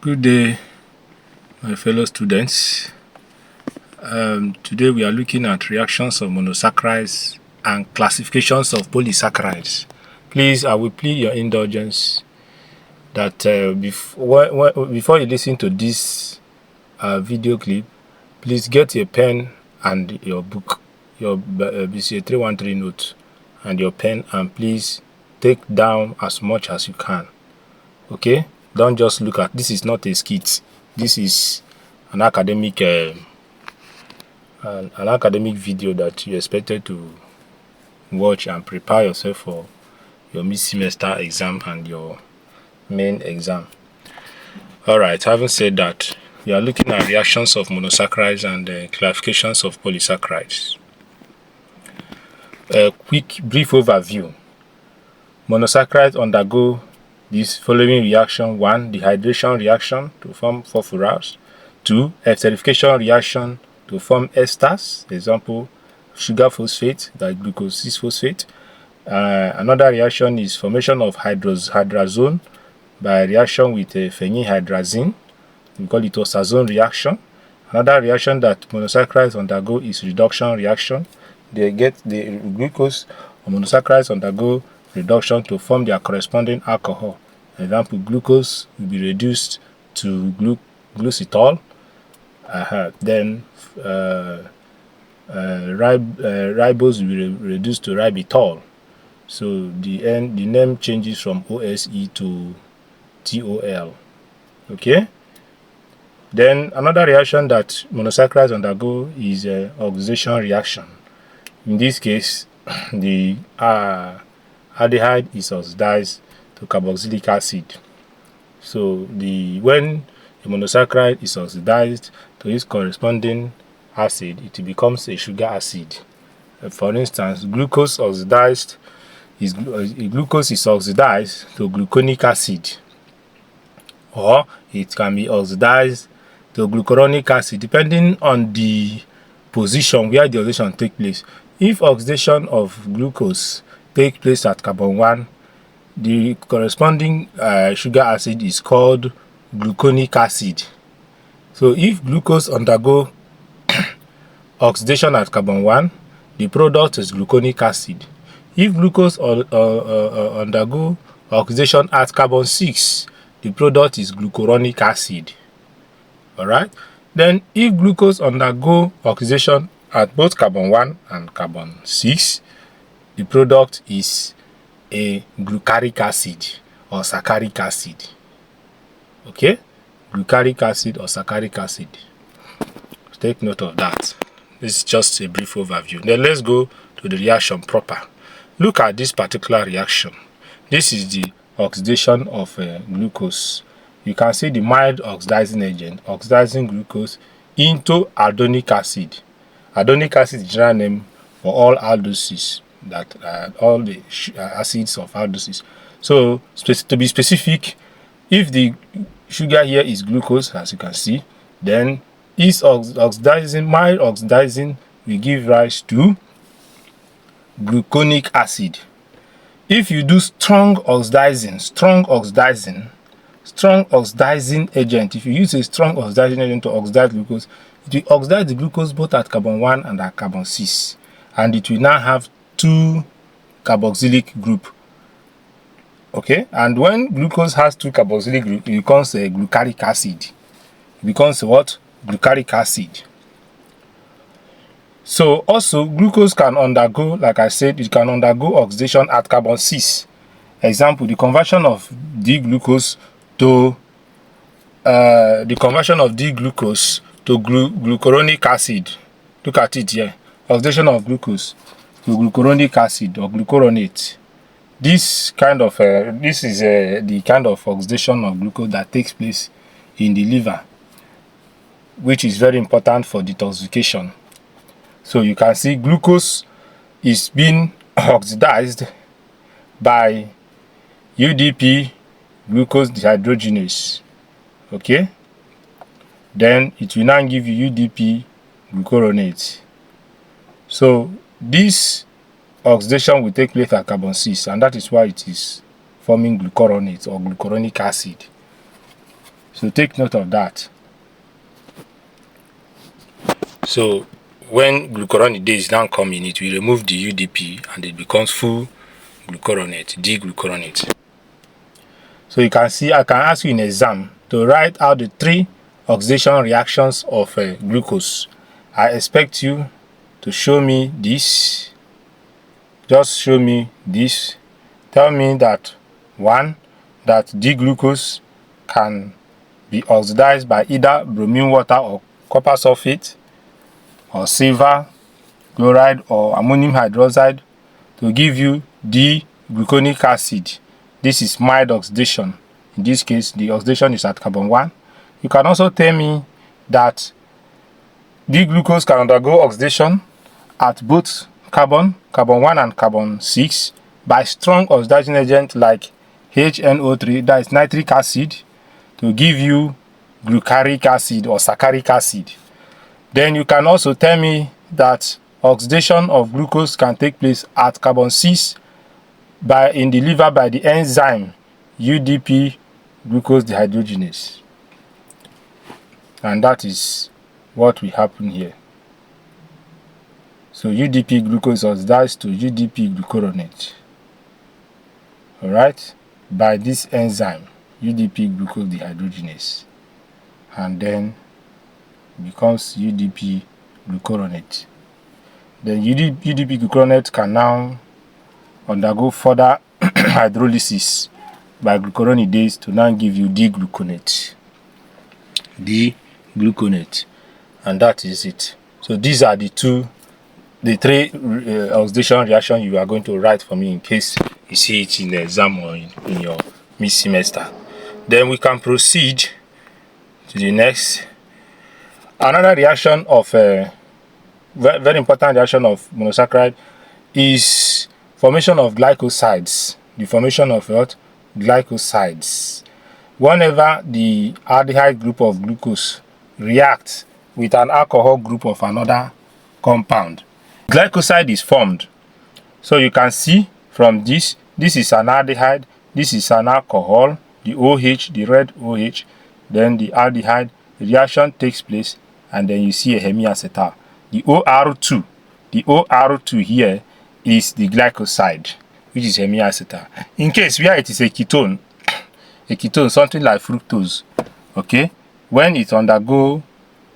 Good day, my fellow students. Today we are looking at reactions of monosaccharides and classifications of polysaccharides. Please, I will plead your indulgence that before you listen to this video clip, please get your pen and your book, your BCA 313 note and your pen, and please take down as much as you can. Okay? Don't just look at this. Is not a skit. This is an academic video that you expected to watch and prepare yourself for your mid-semester exam and your main exam. All right, having said that, we are looking at reactions of monosaccharides and classifications of polysaccharides. A quick brief overview. Monosaccharides undergo this following reaction: 1. Dehydration reaction to form phosphorus. 2. Esterification reaction to form esters, example sugar phosphate, like glucose 6-phosphate. Another reaction is formation of hydrazone by reaction with phenylhydrazine. We call it osazone reaction. Another reaction that monosaccharides undergo is reduction reaction. They get the glucose or monosaccharides undergo reduction to form their corresponding alcohol. Example, glucose will be reduced to glucitol. Then ribose will be reduced to ribitol. So the name changes from OSE to TOL. Okay. Then another reaction that monosaccharides undergo is oxidation reaction. In this case, the aldehyde is oxidized to carboxylic acid. So when a monosaccharide is oxidized to its corresponding acid, it becomes a sugar acid. For instance, glucose is oxidized to gluconic acid, or it can be oxidized to glucuronic acid depending on the position where the oxidation takes place. If oxidation of glucose takes place at carbon 1, the corresponding sugar acid is called gluconic acid. So if glucose undergo oxidation at carbon 1, the product is gluconic acid. If glucose undergo oxidation at carbon 6, the product is glucuronic acid. Alright? Then if glucose undergo oxidation at both carbon 1 and carbon 6, the product is a glucaric acid or saccaric acid. Okay? Glucaric acid or saccaric acid. Take note of that. This is just a brief overview. Then let's go to the reaction proper. Look at this particular reaction. This is the oxidation of glucose. You can see the mild oxidizing agent oxidizing glucose into aldonic acid. Aldonic acid is the general name for all aldoses, that all the acids of aldoses. So to be specific, if the sugar here is glucose, as you can see, then its mild oxidizing will give rise to gluconic acid. If you do strong oxidizing agent, if you use a strong oxidizing agent to oxidize glucose, it will oxidize the glucose both at carbon 1 and at carbon 6, and it will now have 2 carboxylic group. Okay, and when glucose has 2 carboxylic group, it becomes a glucaric acid. It becomes what? Glucaric acid. So also glucose can undergo, like I said, it can undergo oxidation at carbon 6. Example, the conversion of D-glucose to glucuronic acid. Look at it here. Oxidation of glucose to glucuronic acid or glucuronate. This is the kind of oxidation of glucose that takes place in the liver, which is very important for detoxification. So you can see glucose is being oxidized by UDP, glucose dehydrogenase. Okay, then it will now give you UDP glucuronate. So this oxidation will take place at carbon 6, and that is why it is forming glucuronate or glucuronic acid. So take note of that. So when glucuronidase now come in, it will remove the UDP and it becomes full glucuronate, D-glucuronate. So you can see, I can ask you in exam to write out the 3 oxidation reactions of glucose. I expect you to show me this. Just show me this. Tell me that 1, that D-glucose can be oxidized by either bromine water or copper sulfate or silver chloride or ammonium hydroxide to give you D-gluconic acid. This is mild oxidation. In this case, the oxidation is at carbon 1. You can also tell me that D-glucose can undergo oxidation at both carbon 1 and carbon 6 by strong oxidizing agent like HNO3, that is nitric acid, to give you glucaric acid or saccharic acid. Then you can also tell me that oxidation of glucose can take place at carbon 6 in the liver by the enzyme UDP glucose dehydrogenase. And that is what will happen here. So UDP glucose oxidized to UDP glucuronate. Alright, by this enzyme UDP glucose dehydrogenase, and then becomes UDP glucuronate. Then UDP glucuronate can now undergo further hydrolysis by glucuronidase to now give you D-gluconate. D-gluconate, and that is it. So these are the 3 oxidation reactions you are going to write for me in case you see it in the exam or in your mid-semester. Then we can proceed to the next. Another reaction of very important reaction of monosaccharide is formation of glycosides. The formation of what? Glycosides. Whenever the aldehyde group of glucose reacts with an alcohol group of another compound, glycoside is formed. So you can see from this is an aldehyde, this is an alcohol, the OH, the red OH, then the aldehyde, the reaction takes place, and then you see a hemiacetal. The OR2 here is the glycoside, which is hemiacetal. In case where it is a ketone, something like fructose, okay, when it undergo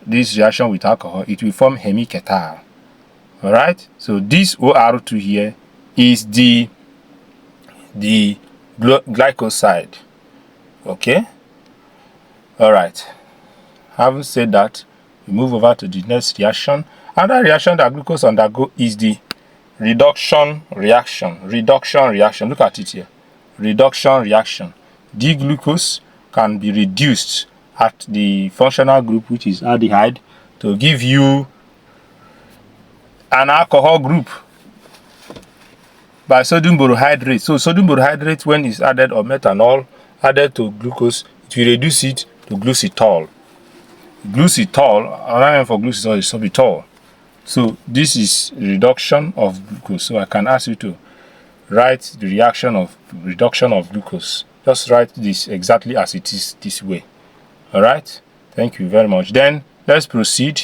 this reaction with alcohol, it will form hemiketal. Alright, so this OR2 here is the glycoside. Okay, alright, having said that, we move over to the next reaction. Another reaction that glucose undergo is the reduction reaction. Look at it here. Reduction reaction. D-glucose can be reduced at the functional group, which is aldehyde, to give you an alcohol group by sodium borohydrate. So sodium borohydrate, when it's added, or methanol added to glucose, it will reduce it to glucitol. Another name for glucitol is sorbitol. So this is reduction of glucose. So I can ask you to write the reaction of reduction of glucose. Just write this exactly as it is this way. Alright, thank you very much. Then let's proceed.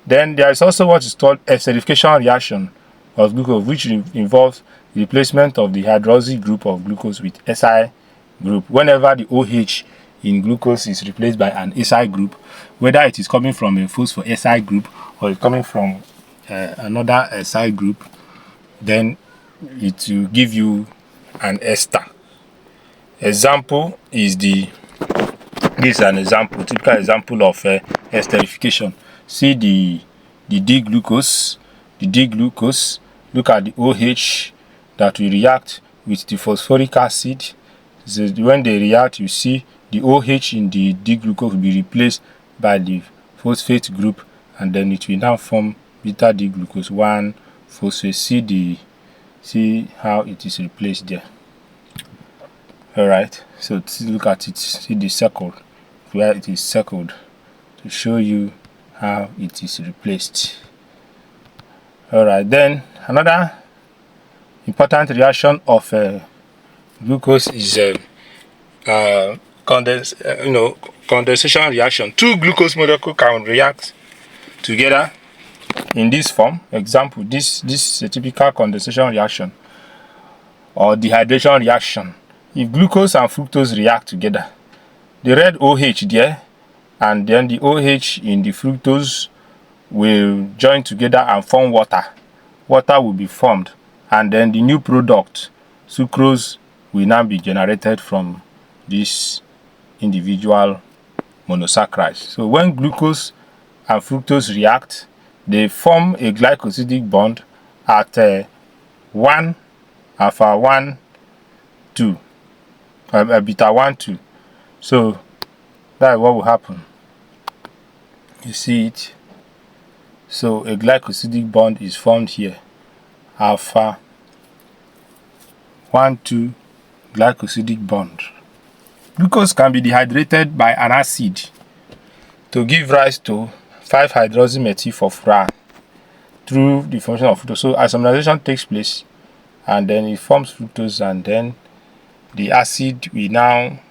Then there is also what is called esterification reaction of glucose, which involves the replacement of the hydroxy group of glucose with Si group. Whenever the OH in glucose is replaced by an Si group, whether it is coming from a phosphor Si group or it's coming from another Si group, then it will give you an ester. Example is this is an example, typical example of esterification. See the D-glucose. Look at the OH that will react with the phosphoric acid. So when they react, you see the OH in the D-glucose will be replaced by the phosphate group, and then it will now form beta D-glucose 1-phosphate. See how it is replaced there. Alright, so look at it. See the circle where it is circled to show you how it is replaced. Alright, then another important reaction of glucose is condensation reaction. Two glucose molecules can react together in this form. Example, this is a typical condensation reaction or dehydration reaction. If glucose and fructose react together, the red OH there and then the OH in the fructose will join together and form water. Water will be formed, and then the new product, sucrose, will now be generated from this individual monosaccharides. So when glucose and fructose react, they form a glycosidic bond at 1 alpha 1 2 beta 1 2. So that is what will happen. You see it. So a glycosidic bond is formed here, alpha 1 2 glycosidic bond. Glucose can be dehydrated by an acid to give rise to 5-hydroxymethyl through the formation of fructose. So isomerization takes place, and then it forms fructose, and then the acid will now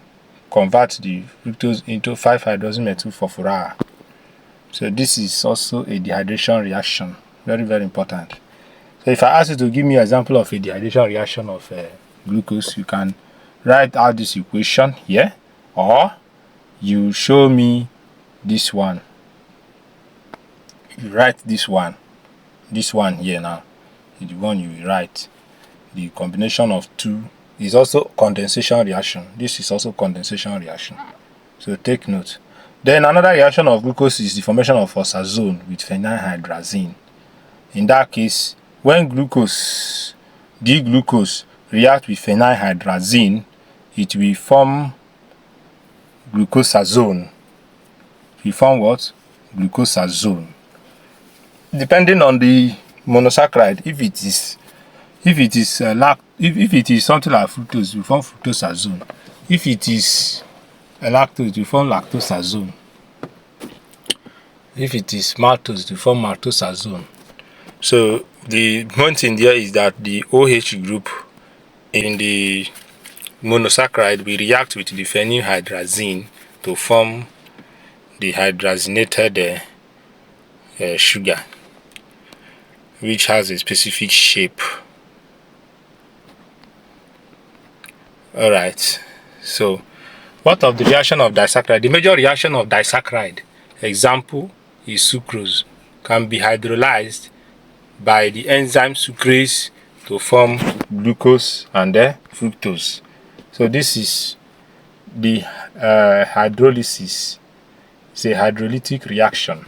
convert the fructose into 5-hydroxymethyl. So this is also a dehydration reaction. Very, very important. So if I ask you to give me an example of a dehydration reaction of glucose, you can write out this equation here, or you show me this one. You write this one here now. The one you write. The combination of two is also condensation reaction. This is also condensation reaction. So take note. Then another reaction of glucose is the formation of phosphazone with phenylhydrazine. In that case, when D-glucose react with phenylhydrazine, it will form glucosazone. It will form what? Glucosazone. Depending on the monosaccharide, if it is something like fructose, it will form fructosazone. If it is lactose, it will form lactosazone. If it is maltose, it will form maltosazone. So the main thing there is that the OH group in the monosaccharide will react with the phenylhydrazine to form the hydrazinated sugar, which has a specific shape. Alright, so what of the reaction of disaccharide? The major reaction of disaccharide, example is sucrose, can be hydrolyzed by the enzyme sucrase to form glucose and fructose. So this is the hydrolysis. It's a hydrolytic reaction.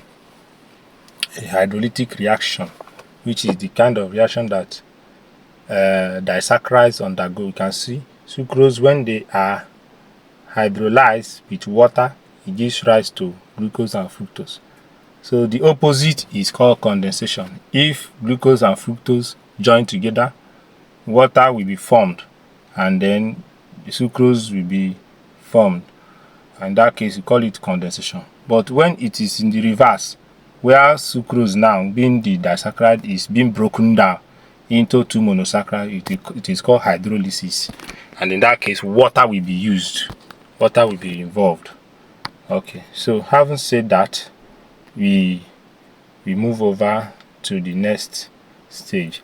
A hydrolytic reaction, which is the kind of reaction that disaccharides undergo. You can see sucrose, when they are hydrolyzed with water, it gives rise to glucose and fructose. So the opposite is called condensation. If glucose and fructose join together, water will be formed, and then the sucrose will be formed. In that case, we call it condensation. But when it is in the reverse, where sucrose now, being the disaccharide, is being broken down into two monosaccharides, it is called hydrolysis. And in that case, water will be used. Water will be involved. Okay, so having said that, we move over to the next stage.